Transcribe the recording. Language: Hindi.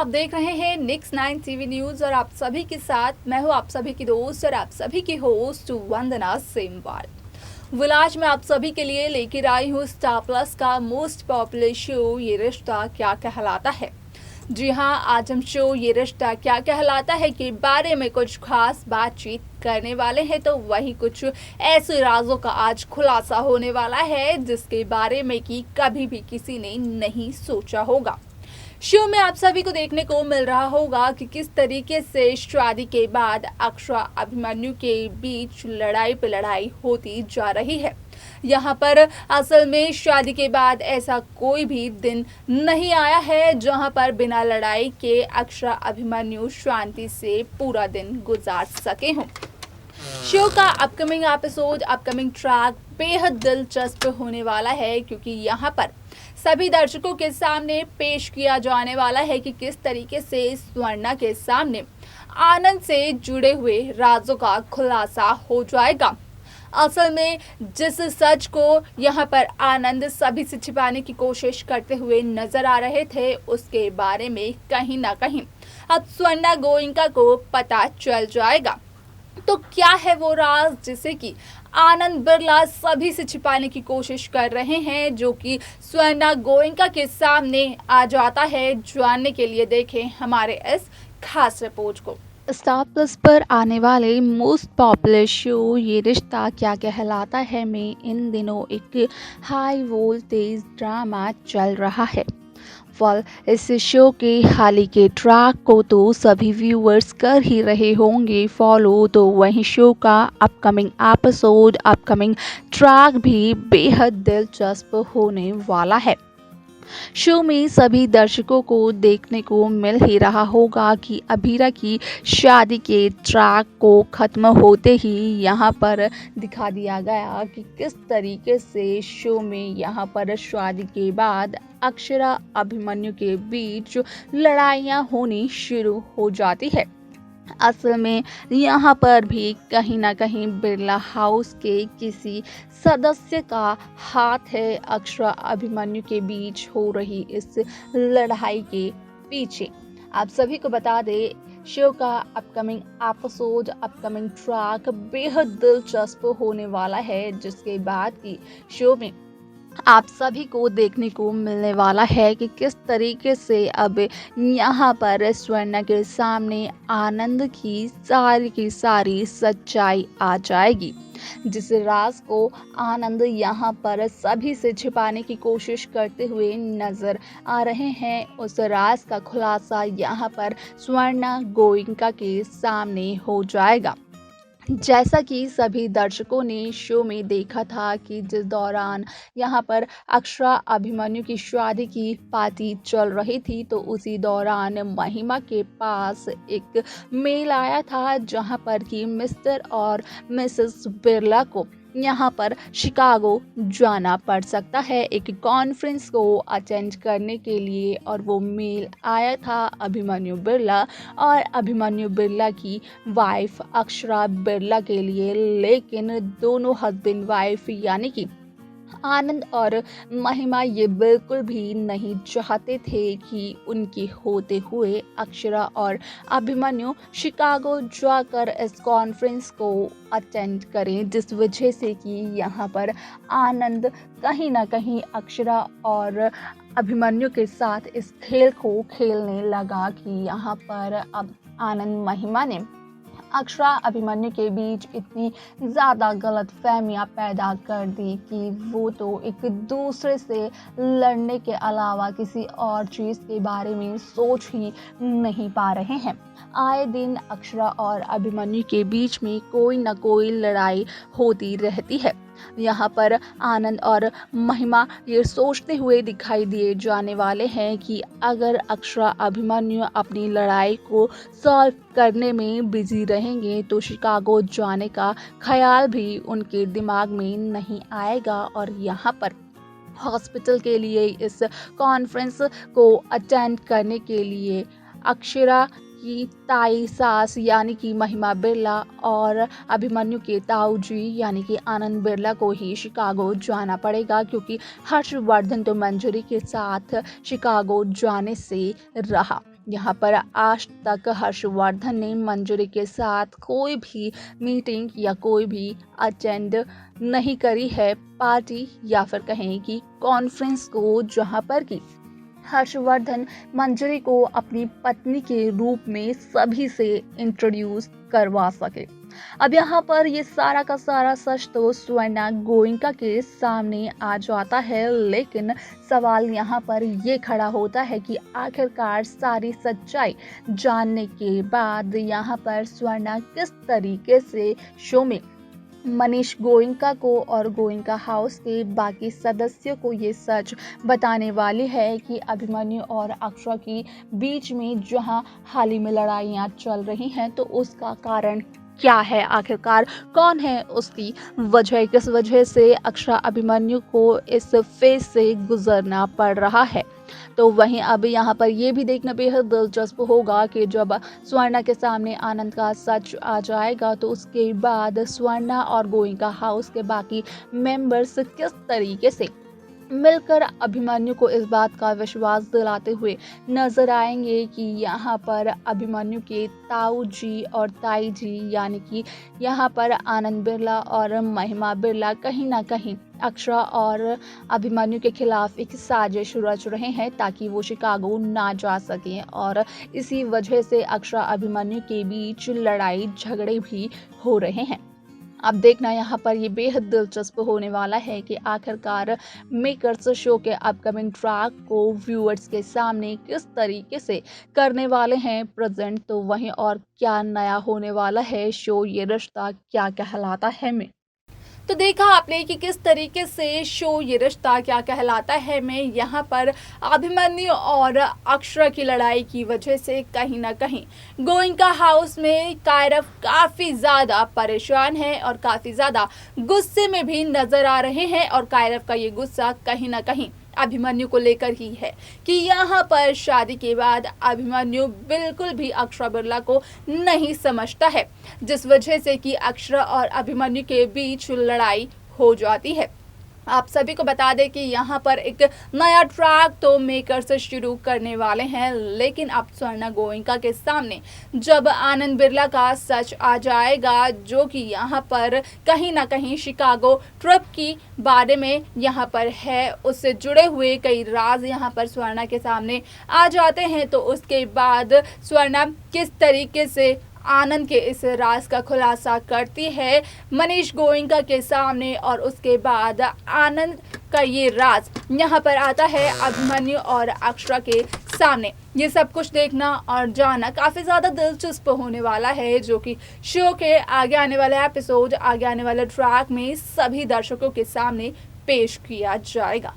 आप देख रहे हैं Next 9 टीवी न्यूज और आप सभी के साथ मैं हूं आप सभी की दोस्त और आप सभी की होस्ट वंदना सेमवाल। विलाज में आप सभी के लिए लेकर आई हूं स्टार प्लस का मोस्ट पॉपुलर शो ये रिश्ता क्या कहलाता है। जी हां, आज हम शो ये रिश्ता क्या कहलाता है के बारे में कुछ खास बातचीत करने वाले हैं, तो वही कुछ ऐसे राजों का आज खुलासा होने वाला है जिसके बारे में कि कभी भी किसी ने नहीं सोचा होगा। शो में आप सभी को देखने को मिल रहा होगा कि किस तरीके से शादी के बाद अक्षरा अभिमन्यु के बीच लड़ाई पे लड़ाई होती जा रही है। यहाँ पर असल में शादी के बाद ऐसा कोई भी दिन नहीं आया है जहाँ पर बिना लड़ाई के अक्षरा अभिमन्यु शांति से पूरा दिन गुजार सके हों। शो का अपकमिंग एपिसोड, अपकमिंग ट्रैक बेहद दिलचस्प होने वाला है क्योंकि यहाँ पर सभी दर्शकों के सामने पेश किया जाने वाला है कि किस तरीके से स्वर्णा के सामने आनंद से जुड़े हुए राजों का खुलासा हो जाएगा। असल में जिस सच को यहाँ पर आनंद सभी से छिपाने की कोशिश करते हुए नजर आ रहे थे, उसके बारे में कहीं ना कहीं अब स्वर्णा गोयनका को पता चल जाएगा। तो क्या है वो राज जिसे कि आनंद बिरला सभी से छिपाने की कोशिश कर रहे हैं, जो कि स्वर्णा गोयनका के सामने आ जाता है। जानने के लिए देखें हमारे इस खास रिपोर्ट को। स्टार प्लस पर आने वाले मोस्ट पॉपुलर शो ये रिश्ता क्या कहलाता है में इन दिनों एक हाई वोल्टेज ड्रामा चल रहा है। इस शो के हाल ही के ट्रैक को तो सभी व्यूअर्स कर ही रहे होंगे फॉलो, तो वहीं शो का अपकमिंग एपिसोड, अपकमिंग ट्रैक भी बेहद दिलचस्प होने वाला है। शो में सभी दर्शकों को देखने को मिल ही रहा होगा कि अभीरा की शादी के ट्रैक को खत्म होते ही यहाँ पर दिखा दिया गया कि किस तरीके से शो में यहाँ पर शादी के बाद अक्षरा अभिमन्यु के बीच लड़ाइयाँ होनी शुरू हो जाती है। असल में यहाँ पर भी कहीं ना कहीं बिरला हाउस के किसी सदस्य का हाथ है अक्षरा अभिमन्यु के बीच हो रही इस लड़ाई के पीछे। आप सभी को बता दें शो का अपकमिंग एपिसोड, अपकमिंग ट्रैक बेहद दिलचस्प होने वाला है, जिसके बाद की शो में आप सभी को देखने को मिलने वाला है कि किस तरीके से अब यहाँ पर स्वर्णा के सामने आनंद की सारी सच्चाई आ जाएगी। जिस राज को आनंद यहाँ पर सभी से छिपाने की कोशिश करते हुए नजर आ रहे हैं, उस राज का खुलासा यहाँ पर स्वर्णा गोयनका के सामने हो जाएगा। जैसा कि सभी दर्शकों ने शो में देखा था कि जिस दौरान यहाँ पर अक्षरा अभिमन्यु की शादी की पार्टी चल रही थी, तो उसी दौरान महिमा के पास एक मेल आया था जहाँ पर कि मिस्टर और मिसेस बिरला को यहाँ पर शिकागो जाना पड़ सकता है एक कॉन्फ्रेंस को अटेंड करने के लिए। और वो मेल आया था अभिमन्यु बिरला और अभिमन्यु बिरला की वाइफ अक्षरा बिरला के लिए, लेकिन दोनों हस्बैंड वाइफ यानी कि आनंद और महिमा ये बिल्कुल भी नहीं चाहते थे कि उनके होते हुए अक्षरा और अभिमन्यु शिकागो जाकर इस कॉन्फ्रेंस को अटेंड करें, जिस वजह से कि यहाँ पर आनंद कहीं ना कहीं अक्षरा और अभिमन्यु के साथ इस खेल को खेलने लगा कि यहाँ पर अब आनंद महिमा ने अक्षरा अभिमन्यु के बीच इतनी ज़्यादा गलतफहमियां पैदा कर दी कि वो तो एक दूसरे से लड़ने के अलावा किसी और चीज़ के बारे में सोच ही नहीं पा रहे हैं। आए दिन अक्षरा और अभिमन्यु के बीच में कोई ना कोई लड़ाई होती रहती है। यहाँ पर आनंद और महिमा ये सोचते हुए दिखाई दिए जाने वाले हैं कि अगर अक्षरा अभिमन्यु अपनी लड़ाई को सॉल्व करने में बिजी रहेंगे तो शिकागो जाने का ख्याल भी उनके दिमाग में नहीं आएगा। और यहाँ पर हॉस्पिटल के लिए इस कॉन्फ्रेंस को अटेंड करने के लिए अक्षरा की ताई सास यानी कि महिमा बिरला और अभिमन्यु के ताऊ जी यानी कि आनंद बिरला को ही शिकागो जाना पड़ेगा, क्योंकि हर्षवर्धन तो मंजरी के साथ शिकागो जाने से रहा। यहाँ पर आज तक हर्षवर्धन ने मंजरी के साथ कोई भी मीटिंग या कोई भी अटेंड नहीं करी है पार्टी या फिर कहें कि कॉन्फ्रेंस को, जहाँ पर कि हर्षवर्धन मंजरी को अपनी पत्नी के रूप में सभी से इंट्रोड्यूस करवा सके। अब यहाँ पर ये सारा का सारा सच तो स्वर्णा गोयनका के सामने आ जाता है, लेकिन सवाल यहाँ पर ये खड़ा होता है कि आखिरकार सारी सच्चाई जानने के बाद यहाँ पर स्वर्णा किस तरीके से शो में मनीष गोयनका को और गोयनका हाउस के बाकी सदस्यों को ये सच बताने वाली है कि अभिमन्यु और अक्षरा के बीच में जहां हाल ही में लड़ाइयां चल रही हैं, तो उसका कारण क्या है, आखिरकार कौन है उसकी वजह, किस वजह से अक्षरा अभिमन्यु को इस फेज से गुजरना पड़ रहा है। तो वहीं अब यहाँ पर ये भी देखना बेहद दिलचस्प होगा कि जब स्वर्णा के सामने आनंद का सच आ जाएगा, तो उसके बाद स्वर्णा और गोयनका हाउस के बाकी मेंबर्स किस तरीके से मिलकर अभिमन्यु को इस बात का विश्वास दिलाते हुए नजर आएंगे कि यहाँ पर अभिमन्यु के ताऊ जी और ताई जी यानी कि यहाँ पर आनंद बिरला और महिमा बिरला कहीं ना कहीं अक्षरा और अभिमन्यु के खिलाफ एक साजिश रच रहे हैं ताकि वो शिकागो ना जा सकें, और इसी वजह से अक्षरा अभिमन्यु के बीच लड़ाई झगड़े भी हो रहे हैं। अब देखना यहाँ पर ये बेहद दिलचस्प होने वाला है कि आखिरकार मेकर्स शो के अपकमिंग ट्रैक को व्यूअर्स के सामने किस तरीके से करने वाले हैं प्रेजेंट, तो वहीं और क्या नया होने वाला है शो ये रिश्ता क्या कहलाता है में। तो देखा आपने कि किस तरीके से शो ये रिश्ता क्या कहलाता है में यहाँ पर अभिमन्यु और अक्षरा की लड़ाई की वजह से कहीं ना कहीं गोयनका हाउस में कायरव काफ़ी ज़्यादा परेशान है और काफ़ी ज़्यादा गुस्से में भी नज़र आ रहे हैं, और कायरव का ये गुस्सा कहीं ना कहीं अभिमन्यु को लेकर ही है कि यहाँ पर शादी के बाद अभिमन्यु बिल्कुल भी अक्षरा बिरला को नहीं समझता है, जिस वजह से कि अक्षरा और अभिमन्यु के बीच लड़ाई हो जाती है। आप सभी को बता दें कि यहाँ पर एक नया ट्रैक तो मेकर्स शुरू करने वाले हैं, लेकिन अब स्वर्णा गोयनका के सामने जब आनंद बिरला का सच आ जाएगा, जो कि यहाँ पर कहीं ना कहीं शिकागो ट्रिप की बारे में यहाँ पर है, उससे जुड़े हुए कई राज यहाँ पर स्वर्णा के सामने आ जाते हैं, तो उसके बाद स्वर्णा किस तरीके से आनंद के इस राज का खुलासा करती है मनीष गोयनका के सामने, और उसके बाद आनंद का ये राज यहाँ पर आता है अभिमन्यु और अक्षरा के सामने। ये सब कुछ देखना और जानना काफ़ी ज़्यादा दिलचस्प होने वाला है, जो कि शो के आगे आने वाले एपिसोड, आगे आने वाले ट्रैक में सभी दर्शकों के सामने पेश किया जाएगा।